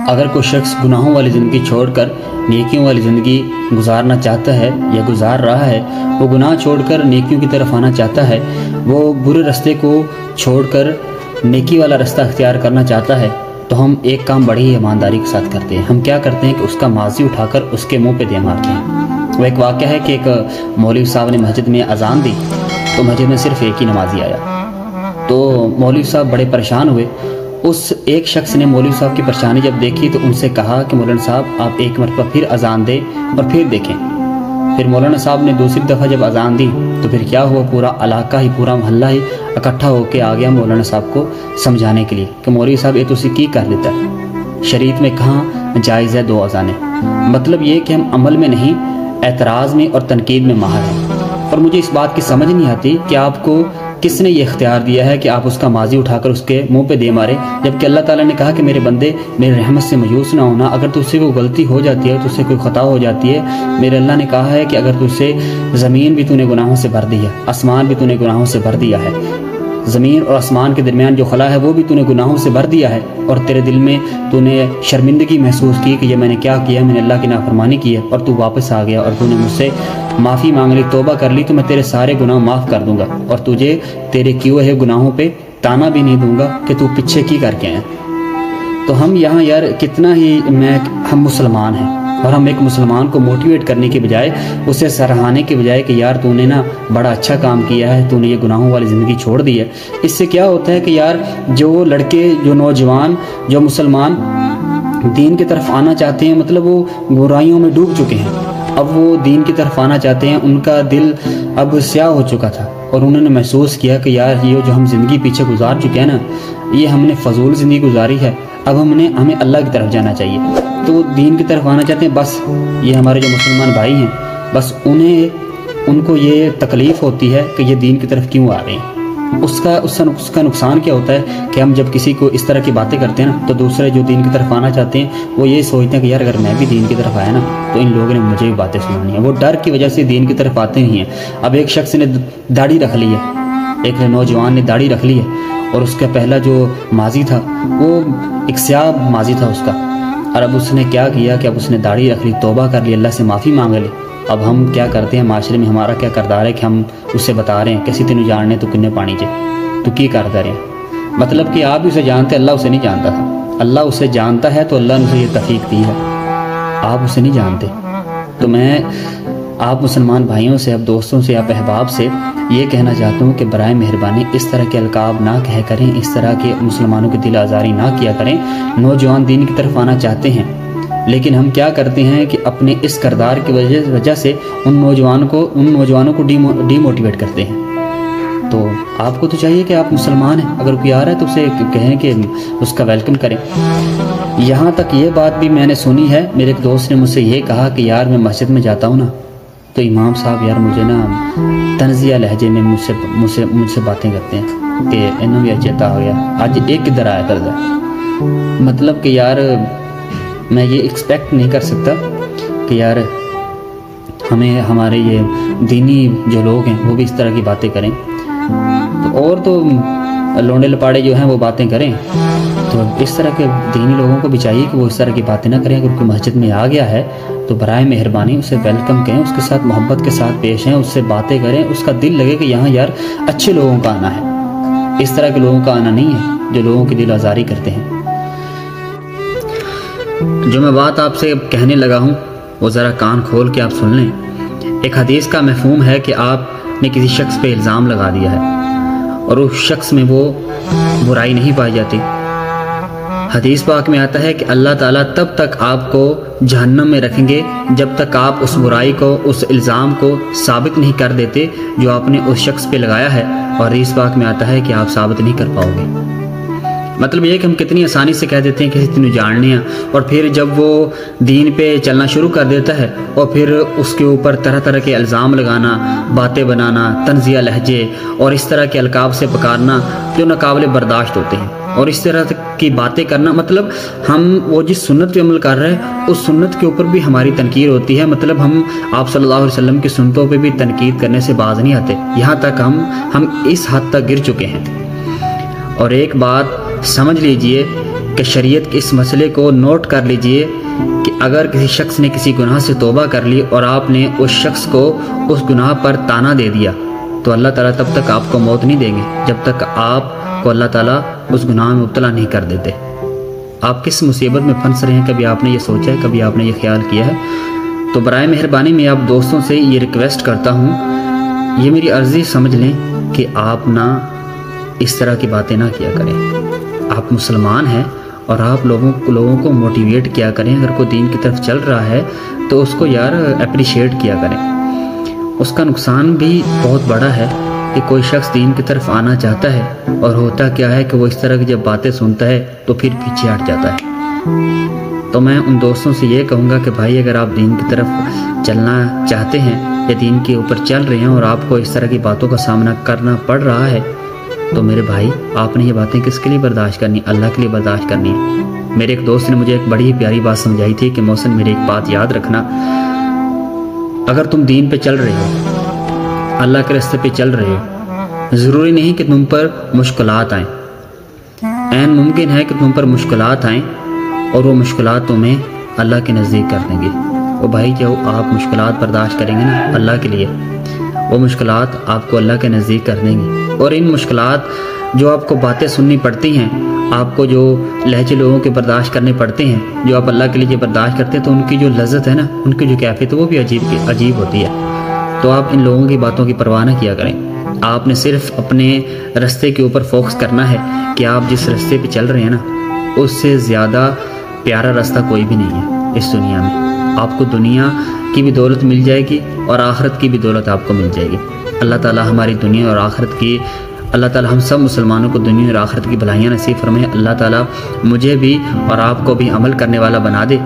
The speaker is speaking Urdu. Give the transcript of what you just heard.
اگر کوئی شخص گناہوں والی زندگی چھوڑ کر نیکیوں والی زندگی گزارنا چاہتا ہے یا گزار رہا ہے، وہ گناہ چھوڑ کر نیکیوں کی طرف آنا چاہتا ہے، وہ برے راستے کو چھوڑ کر نیکی والا رستہ اختیار کرنا چاہتا ہے، تو ہم ایک کام بڑی ہی ایمانداری کے ساتھ کرتے ہیں۔ ہم کیا کرتے ہیں کہ اس کا ماضی اٹھا کر اس کے منہ پہ دے مارتے ہیں۔ وہ ایک واقعہ ہے کہ ایک مولوی صاحب نے مسجد میں اذان دی تو مسجد میں صرف ایک ہی نمازی آیا، تو مولوی صاحب بڑے پریشان ہوئے۔ اس ایک شخص نے مولوی صاحب کی پریشانی جب دیکھی تو ان سے کہا کہ مولانا صاحب آپ ایک مرتبہ پھر اذان دیں اور پھر دیکھیں۔ پھر مولانا صاحب نے دوسری دفعہ جب اذان دی تو پھر کیا ہوا، پورا علاقہ ہی پورا محلہ ہی اکٹھا ہو کے آ گیا مولانا صاحب کو سمجھانے کے لیے کہ مولوی صاحب یہ تو اسی کی کر لیتا ہے، شریعت میں کہاں جائز ہے 2 اذانیں۔ مطلب یہ کہ ہم عمل میں نہیں، اعتراض میں اور تنقید میں ماہر ہیں۔ اور مجھے اس بات کی سمجھ نہیں آتی کہ آپ کو کس نے یہ اختیار دیا ہے کہ آپ اس کا ماضی اٹھا کر اس کے منہ پہ دے مارے، جبکہ اللہ تعالیٰ نے کہا کہ میرے بندے میری رحمت سے مایوس نہ ہونا، اگر تجھ سے کوئی غلطی ہو جاتی ہے، تجھ سے کوئی خطا ہو جاتی ہے، میرے اللہ نے کہا ہے کہ اگر تجھ سے زمین بھی تو نے گناہوں سے بھر دی ہے، آسمان بھی تو نے گناہوں سے بھر دیا ہے، زمین اور آسمان کے درمیان جو خلا ہے وہ بھی تو نے گناہوں سے بھر دیا ہے، اور تیرے دل میں تو نے شرمندگی محسوس کی کہ یہ میں نے کیا کیا، میں نے اللہ کی نافرمانی کی ہے، اور تو واپس آ گیا اور تو نے مجھ سے معافی مانگ لی، توبہ کر لی، تو میں تیرے سارے گناہ معاف کر دوں گا اور تجھے تیرے کیے ہوئے گناہوں پہ تانا بھی نہیں دوں گا کہ تو پیچھے کی کر کے آئے۔ تو ہم یہاں یار کتنا ہی ہم مسلمان ہیں، اور ہم ایک مسلمان کو موٹیویٹ کرنے کے بجائے، اسے سراہانے کے بجائے کہ یار تو نے نا بڑا اچھا کام کیا ہے، تو نے یہ گناہوں والی زندگی چھوڑ دی ہے، اس سے کیا ہوتا ہے کہ یار جو لڑکے، جو نوجوان، جو مسلمان دین کی طرف آنا چاہتے ہیں، مطلب وہ برائیوں میں ڈوب چکے ہیں، اب وہ دین کی طرف آنا چاہتے ہیں، ان کا دل اب سیاہ ہو چکا تھا، اور انہوں نے محسوس کیا کہ یار یہ جو ہم زندگی پیچھے گزار چکے ہیں نا، یہ ہم نے فضول زندگی گزاری ہے، اب ہمیں اللہ کی طرف جانا چاہیے، تو وہ دین کی طرف آنا چاہتے ہیں۔ بس یہ ہمارے جو مسلمان بھائی ہیں، بس ان کو یہ تکلیف ہوتی ہے کہ یہ دین کی طرف کیوں آ رہے ہیں۔ اس کا نقصان کیا ہوتا ہے کہ ہم جب کسی کو اس طرح کی باتیں کرتے ہیں نا، تو دوسرے جو دین کی طرف آنا چاہتے ہیں وہ یہ سوچتے ہیں کہ یار اگر میں بھی دین کی طرف آیا نا تو ان لوگوں نے مجھے بھی باتیں سنانی ہیں، وہ ڈر کی وجہ سے دین کی طرف آتے نہیں ہیں۔ اب ایک شخص نے داڑھی رکھ لی ہے، ایک نوجوان نے داڑھی رکھ لی ہے، اور اس کا پہلا جو ماضی تھا وہ ایک سیاہ ماضی تھا اس کا، اور اب اس نے کیا کیا کہ اب اس نے داڑھی رکھ لی، توبہ کر لی، اللہ سے معافی مانگ لی۔ اب ہم کیا کرتے ہیں معاشرے میں، ہمارا کیا کردار ہے کہ ہم اس سے بتا رہے ہیں کسی تینوں جاننے تو کنے پانی چے تو کی کرتا رہے، مطلب کہ آپ اسے جانتے، اللہ اسے نہیں جانتا تھا، اللہ اسے جانتا ہے تو اللہ نے اسے یہ توفیق دی ہے، آپ اسے نہیں جانتے۔ تو میں آپ مسلمان بھائیوں سے، اب دوستوں سے، آپ احباب سے یہ کہنا چاہتا ہوں کہ برائے مہربانی اس طرح کے القاب نہ کہہ کریں، اس طرح کے مسلمانوں کی دل آزاری نہ کیا کریں۔ نوجوان دین کی طرف آنا چاہتے ہیں، لیکن ہم کیا کرتے ہیں کہ اپنے اس کردار کی وجہ سے ان نوجوانوں کو ڈی موٹیویٹ کرتے ہیں۔ تو آپ کو تو چاہیے کہ آپ مسلمان ہیں، اگر کوئی آ رہا ہے تو اسے کہیں کہ اس کا ویلکم کریں۔ یہاں تک یہ بات بھی میں نے سنی ہے، میرے ایک دوست نے مجھ سے یہ کہا کہ یار میں مسجد میں جاتا ہوں نا تو امام صاحب یار مجھے نا طنزیہ لہجے میں مجھ سے باتیں کرتے ہیں کہ انہوں بھی چیتا ہو گیا آج ایک کدھر آیا کر دے۔ مطلب کہ یار میں یہ ایکسپیکٹ نہیں کر سکتا کہ یار ہمارے یہ دینی جو لوگ ہیں وہ بھی اس طرح کی باتیں کریں، اور تو لونڈے لپاڑے جو ہیں وہ باتیں کریں، تو اس طرح کے دینی لوگوں کو بھی چاہیے کہ وہ اس طرح کی باتیں نہ کریں۔ اگر کوئی مسجد میں آ گیا ہے تو برائے مہربانی اسے ویلکم کہیں، اس کے ساتھ محبت کے ساتھ پیش ہیں، اس سے باتیں کریں، اس کا دل لگے کہ یہاں یار اچھے لوگوں کا آنا ہے، اس طرح کے لوگوں کا آنا نہیں ہے جو لوگوں کی دل آزاری کرتے ہیں۔ جو میں بات آپ سے کہنے لگا ہوں وہ ذرا کان کھول کے آپ سن لیں۔ ایک حدیث کا مفہوم ہے کہ آپ نے کسی شخص پہ الزام لگا دیا ہے اور اس شخص میں وہ برائی نہیں پائی جاتی۔ حدیث پاک میں آتا ہے کہ اللہ تعالیٰ تب تک آپ کو جہنم میں رکھیں گے جب تک آپ اس برائی کو، اس الزام کو ثابت نہیں کر دیتے جو آپ نے اس شخص پہ لگایا ہے، اور حدیث پاک میں آتا ہے کہ آپ ثابت نہیں کر پاؤ گے۔ مطلب یہ کہ ہم کتنی آسانی سے کہہ دیتے ہیں کسی تینوں جاننے ہیں، اور پھر جب وہ دین پہ چلنا شروع کر دیتا ہے اور پھر اس کے اوپر طرح طرح کے الزام لگانا، باتیں بنانا، طنزیہ لہجے اور اس طرح کے القاب سے پکارنا جو ناقابل برداشت ہوتے ہیں، اور اس طرح کی باتیں کرنا، مطلب ہم وہ جس سنت پہ عمل کر رہے ہیں اس سنت کے اوپر بھی ہماری تنقید ہوتی ہے، مطلب ہم آپ صلی اللہ علیہ وسلم کی سنتوں پہ بھی تنقید کرنے سے باز نہیں آتے، یہاں تک ہم اس حد تک گر چکے ہیں۔ اور ایک بات سمجھ لیجئے کہ شریعت کے اس مسئلے کو نوٹ کر لیجئے کہ اگر کسی شخص نے کسی گناہ سے توبہ کر لی اور آپ نے اس شخص کو اس گناہ پر تانا دے دیا تو اللہ تعالیٰ تب تک آپ کو موت نہیں دیں گے جب تک آپ کو اللہ تعالیٰ اس گناہ میں مبتلا نہیں کر دیتے۔ آپ کس مصیبت میں پھنس رہے ہیں، کبھی آپ نے یہ سوچا ہے، کبھی آپ نے یہ خیال کیا ہے؟ تو برائے مہربانی میں آپ دوستوں سے یہ ریکویسٹ کرتا ہوں، یہ میری عرضی سمجھ لیں کہ آپ نہ اس طرح کی باتیں نہ کیا کریں۔ آپ مسلمان ہیں اور آپ لوگوں کو موٹیویٹ کیا کریں۔ اگر کوئی دین کی طرف چل رہا ہے تو اس کو یار اپریشیٹ کیا کریں۔ اس کا نقصان بھی بہت بڑا ہے کہ کوئی شخص دین کی طرف آنا چاہتا ہے اور ہوتا کیا ہے کہ وہ اس طرح کی جب باتیں سنتا ہے تو پھر پیچھے ہٹ جاتا ہے۔ تو میں ان دوستوں سے یہ کہوں گا کہ بھائی اگر آپ دین کی طرف چلنا چاہتے ہیں یا دین کے اوپر چل رہے ہیں اور آپ کو اس طرح کی باتوں کا سامنا کرنا پڑ رہا ہے تو میرے بھائی آپ نے یہ باتیں کس کے لیے برداشت کرنی؟ اللہ کے لیے برداشت کرنی ہے۔ میرے ایک دوست نے مجھے ایک بڑی پیاری بات سمجھائی تھی کہ محسن میری ایک بات یاد رکھنا، اگر تم دین پہ چل رہے ہو، اللہ کے راستے پہ چل رہے ہو، ضروری نہیں کہ تم پر مشکلات آئیں، عین ممکن ہے کہ تم پر مشکلات آئیں اور وہ مشکلات تمہیں اللہ کے نزدیک کر دیں گے۔ وہ بھائی جو آپ مشکلات برداشت کریں گے نا اللہ کے لیے، وہ مشکلات آپ کو اللہ کے نزدیک کر دیں گی۔ اور ان مشکلات جو آپ کو باتیں سننی پڑتی ہیں، آپ کو جو لہجے لوگوں کے برداشت کرنے پڑتے ہیں، جو آپ اللہ کے لیے برداشت کرتے ہیں، تو ان کی جو لذت ہے نا، ان کی جو کیفیت ہے وہ بھی عجیب ہوتی ہے۔ تو آپ ان لوگوں کی باتوں کی پرواہ نہ کیا کریں۔ آپ نے صرف اپنے راستے کے اوپر فوکس کرنا ہے کہ آپ جس راستے پہ چل رہے ہیں نا، اس سے زیادہ پیارا راستہ کوئی بھی نہیں ہے اس دنیا میں۔ آپ کو دنیا کی بھی دولت مل جائے گی اور آخرت کی بھی دولت آپ کو مل جائے گی۔ اللہ تعالیٰ ہماری دنیا اور آخرت کی، اللہ تعالیٰ ہم سب مسلمانوں کو دنیا اور آخرت کی بھلائیاں نصیب فرمائے۔ اللہ تعالیٰ مجھے بھی اور آپ کو بھی عمل کرنے والا بنا دے۔